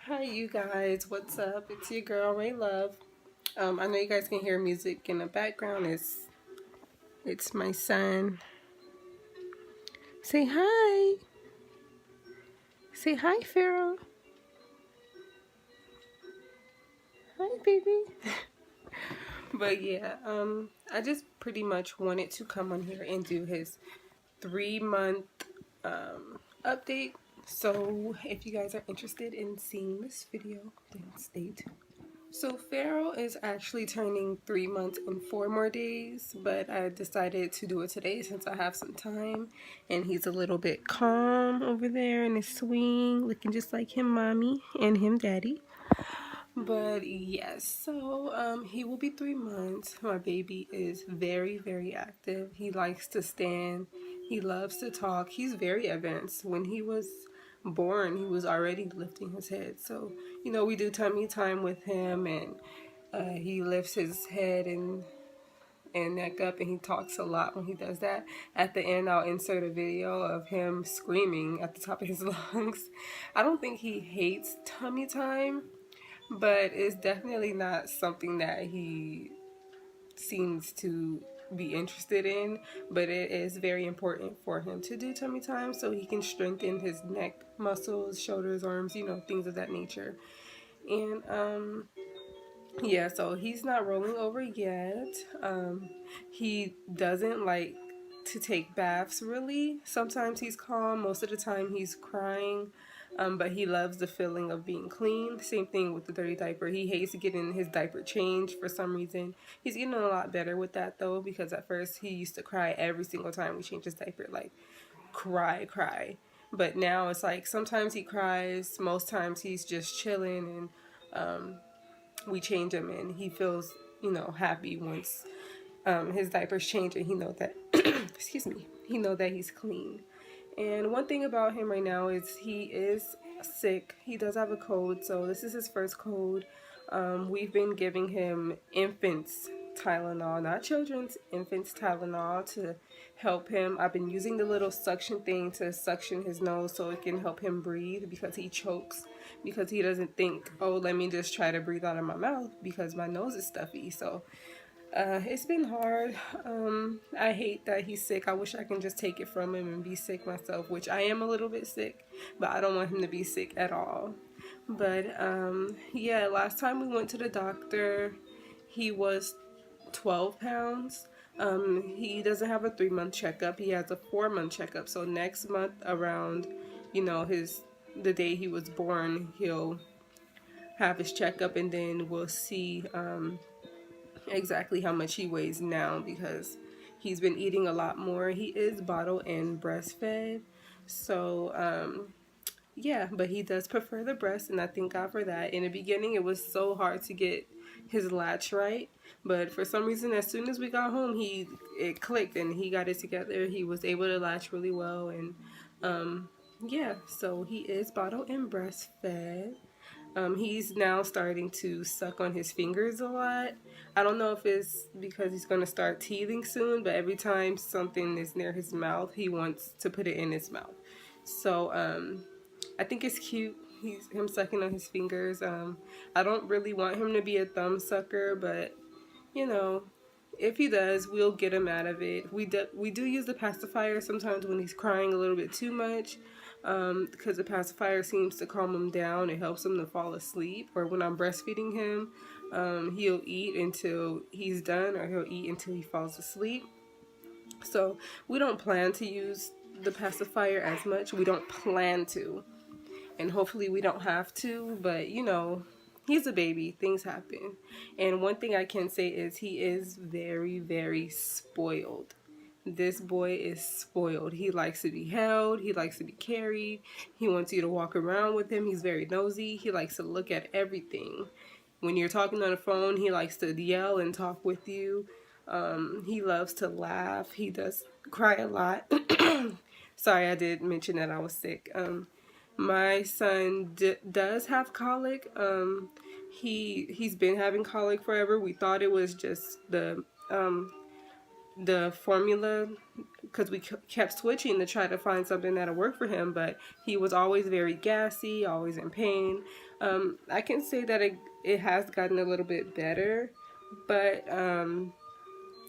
Hi you guys, what's up? It's your girl Ray Love. I know you guys can hear music in the background. It's my son. Say hi. Say hi, Pharoah. Hi, baby. But yeah, I just pretty much wanted to come on here and do his 3 month update. So if you guys are interested in seeing this video, then stay tuned. So Pharaoh is actually turning 3 months and 4 more days, but I decided to do it today since I have some time, and he's a little bit calm over there in his swing, looking just like him mommy and him daddy. But yes, so he will be 3 months. My baby is very active. He likes to stand. He loves to talk. He's very advanced. When he was born, he was already lifting his head. So, we do tummy time with him, and he lifts his head and neck up, and he talks a lot when he does that. At the end, I'll insert a video of him screaming at the top of his lungs. I don't think he hates tummy time, but it's definitely not something that he seems to be interested in. But it is very important for him to do tummy time so he can strengthen his neck muscles, shoulders, arms, things of that nature. And yeah, so he's not rolling over yet. He doesn't like to take baths really. Sometimes he's calm, most of the time he's crying. But he loves the feeling of being clean. Same thing with the dirty diaper. He hates getting his diaper changed for some reason. He's getting a lot better with that though, because at first he used to cry every single time we changed his diaper, like cry. But now it's like sometimes he cries, most times he's just chilling, and we change him and he feels, happy once his diapers change and he know that excuse me, he know that he's clean. And one thing about him right now is he is sick. He does have a cold, so this is his first cold. We've been giving him infants Tylenol, not children's, infants Tylenol to help him. I've been using the little suction thing to suction his nose so it can help him breathe, because he chokes, because he doesn't think, oh, let me just try to breathe out of my mouth because my nose is stuffy. So it's been hard. I hate that he's sick. I wish I can just take it from him and be sick myself, which I am a little bit sick, but I don't want him to be sick at all. But yeah, last time we went to the doctor, he was 12 pounds. He doesn't have a 3 month checkup. He has a 4 month checkup. So next month around, the day he was born, he'll have his checkup, and then we'll see exactly how much he weighs now, because he's been eating a lot more. He is bottle and breastfed, so yeah, but he does prefer the breast, and I thank God for that. In the beginning, it was so hard to get his latch right, but for some reason, as soon as we got home, it clicked and he got it together. He was able to latch really well, and yeah, so he is bottle and breastfed. He's now starting to suck on his fingers a lot. I don't know if it's because he's going to start teething soon, but every time something is near his mouth, he wants to put it in his mouth. So I think it's cute. Him sucking on his fingers. I don't really want him to be a thumb sucker, but if he does, we'll get him out of it. We do use the pacifier sometimes when he's crying a little bit too much, because the pacifier seems to calm him down. It helps him to fall asleep. Or when I'm breastfeeding him, he'll eat until he's done, or he'll eat until he falls asleep. So we don't plan to use the pacifier as much. We don't plan to, and hopefully we don't have to, but he's a baby, things happen. And one thing I can say is he is very spoiled. This boy is spoiled. He likes to be held, he likes to be carried, he wants you to walk around with him. He's very nosy, he likes to look at everything. When you're talking on the phone, he likes to yell and talk with you. He loves to laugh. He does cry a lot. Sorry, I did mention that I was sick. My son does have colic. He's been having colic forever. We thought it was just the formula, because we kept switching to try to find something that'll work for him, but he was always very gassy, always in pain. I can say that it has gotten a little bit better, but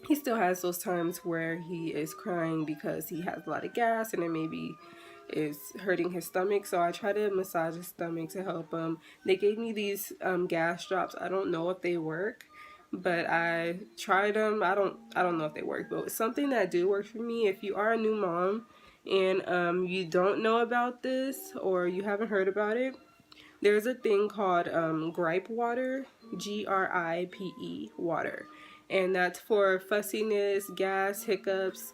he still has those times where he is crying because he has a lot of gas and it maybe is hurting his stomach. So I try to massage his stomach to help him. They gave me these gas drops. I don't know if they work, but I tried them. I don't know if they work, but something that do work for me, if you are a new mom and you don't know about this or you haven't heard about it, there's a thing called gripe water, GRIPE water, and that's for fussiness, gas, hiccups.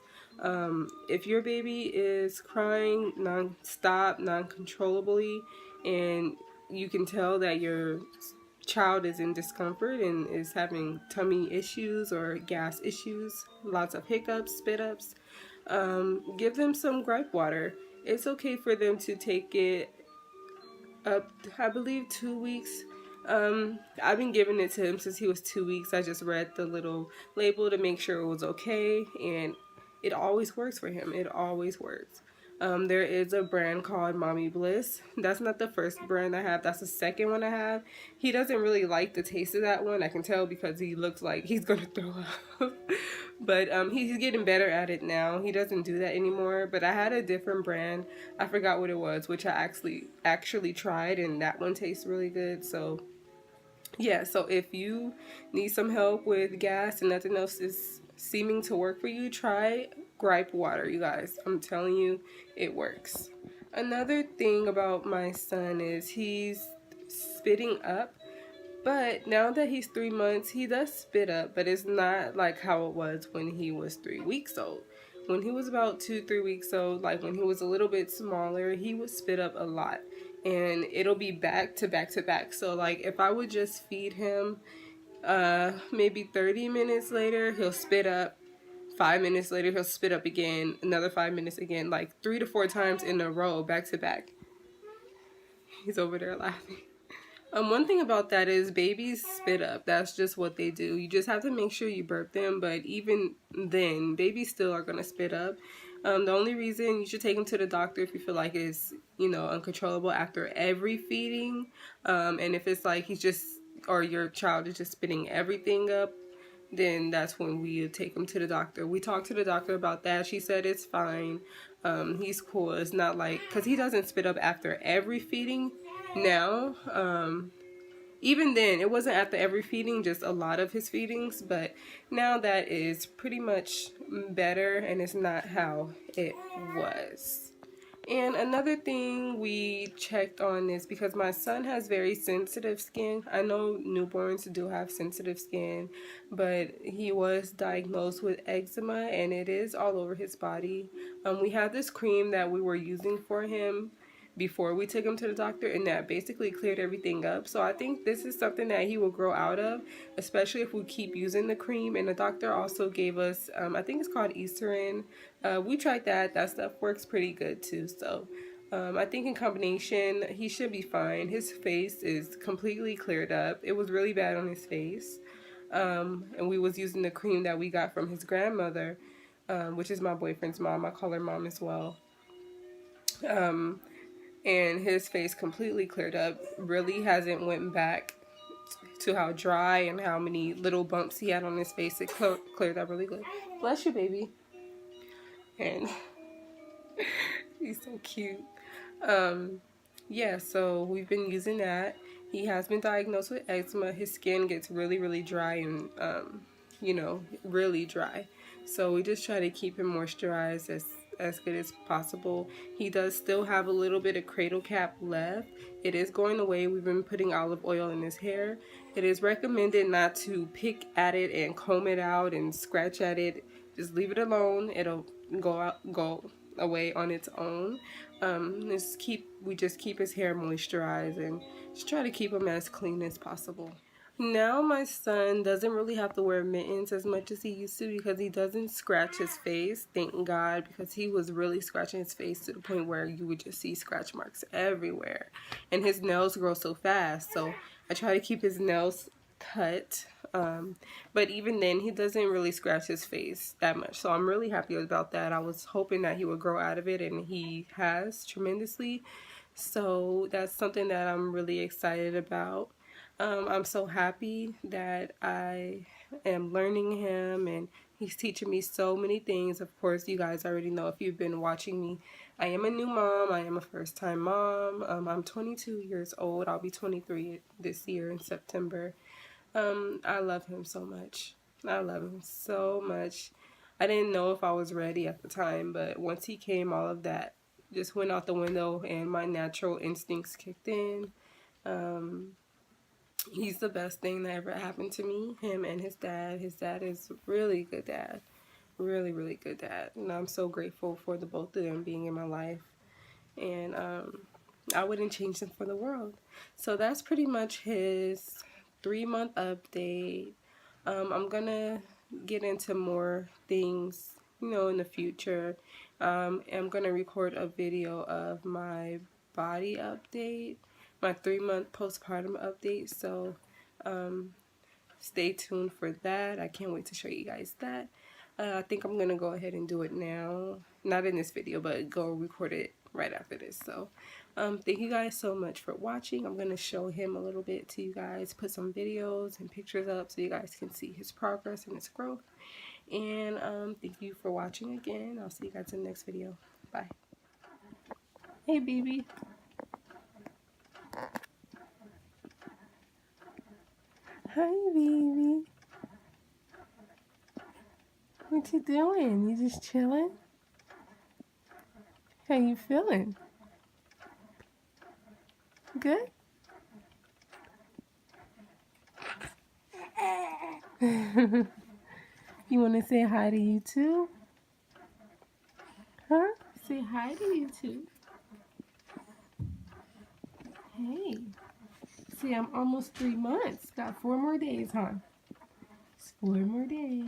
If your baby is crying non-stop, non-controllably, and you can tell that your child is in discomfort and is having tummy issues or gas issues, lots of hiccups, spit ups, give them some gripe water. It's okay for them to take it up, I believe, 2 weeks. I've been giving it to him since he was 2 weeks. I just read the little label to make sure it was okay, and it always works for him. It always works. There is a brand called Mommy Bliss. That's not the first brand I have. That's the second one I have. He doesn't really like the taste of that one. I can tell because he looks like he's going to throw up. But he's getting better at it now. He doesn't do that anymore. But I had a different brand. I forgot what it was, which I actually tried, and that one tastes really good. So yeah, so if you need some help with gas and nothing else is seeming to work for you, try gripe water, you guys. I'm telling you, it works. Another thing about my son is he's spitting up, but now that he's 3 months, he does spit up, but it's not like how it was when he was 3 weeks old. When he was about 2, 3 weeks old, like when he was a little bit smaller, he would spit up a lot, and it'll be back to back to back. So like if I would just feed him, maybe 30 minutes later, he'll spit up. 5 minutes later, he'll spit up again. Another 5 minutes again, like 3 to 4 times in a row, back to back. He's over there laughing. One thing about that is babies spit up. That's just what they do. You just have to make sure you burp them, but even then, babies still are going to spit up. The only reason you should take them to the doctor if you feel like it's, uncontrollable after every feeding. And if it's like or your child is just spitting everything up, then that's when we take him to the doctor. We talked to the doctor about that. She said it's fine. He's cool. It's not like, because he doesn't spit up after every feeding now. Even then, it wasn't after every feeding, just a lot of his feedings. But now that is pretty much better, and it's not how it was. And another thing we checked on is because my son has very sensitive skin. I know newborns do have sensitive skin, but he was diagnosed with eczema, and it is all over his body. We had this cream that we were using for him before we took him to the doctor, and that basically cleared everything up. So I think this is something that he will grow out of, especially if we keep using the cream. And the doctor also gave us, I think it's called Eucerin. We tried that. That stuff works pretty good too. So I think in combination, he should be fine. His face is completely cleared up. It was really bad on his face. And we was using the cream that we got from his grandmother, which is my boyfriend's mom. I call her mom as well. And his face completely cleared up. Really hasn't went back to how dry and how many little bumps he had on his face. It cleared up really good. Bless you, baby. And he's so cute. Yeah, so we've been using that. He has been diagnosed with eczema. His skin gets really, really dry and, really dry. So we just try to keep him moisturized as good as possible. He does still have a little bit of cradle cap left. It is going away. We've been putting olive oil in his hair. It is recommended not to pick at it and comb it out and scratch at it. Just leave it alone. It'll go away on its own. We just keep his hair moisturized and just try to keep him as clean as possible. Now my son doesn't really have to wear mittens as much as he used to because he doesn't scratch his face, thank God, because he was really scratching his face to the point where you would just see scratch marks everywhere. And his nails grow so fast, so I try to keep his nails cut. But even then, he doesn't really scratch his face that much. So I'm really happy about that. I was hoping that he would grow out of it, and he has tremendously. So that's something that I'm really excited about. I'm so happy that I am learning him, and he's teaching me so many things. Of course, you guys already know if you've been watching me. I am a new mom. I am a first-time mom. I'm 22 years old. I'll be 23 this year in September. I love him so much. I love him so much. I didn't know if I was ready at the time, but once he came, all of that just went out the window, and my natural instincts kicked in. Um, he's the best thing that ever happened to me. Him and his dad. His dad is really good dad. Really, really good dad. And I'm so grateful for the both of them being in my life. And I wouldn't change them for the world. So that's pretty much his 3-month update. I'm gonna get into more things, in the future. I'm gonna record a video of my body update, my 3-month postpartum update. So stay tuned for that. I can't wait to show you guys that. I think I'm gonna go ahead and do it now. Not in this video, but go record it right after this. So thank you guys so much for watching. I'm gonna show him a little bit to you guys, put some videos and pictures up so you guys can see his progress and his growth. And thank you for watching again. I'll see you guys in the next video. Bye. Hey, baby. Hi, baby. What you doing? You just chilling? How you feeling? Good? You want to say hi to you too? Huh? Say hi to you too. Hey. See, I'm almost 3 months. Got 4 more days, huh? It's 4 more days.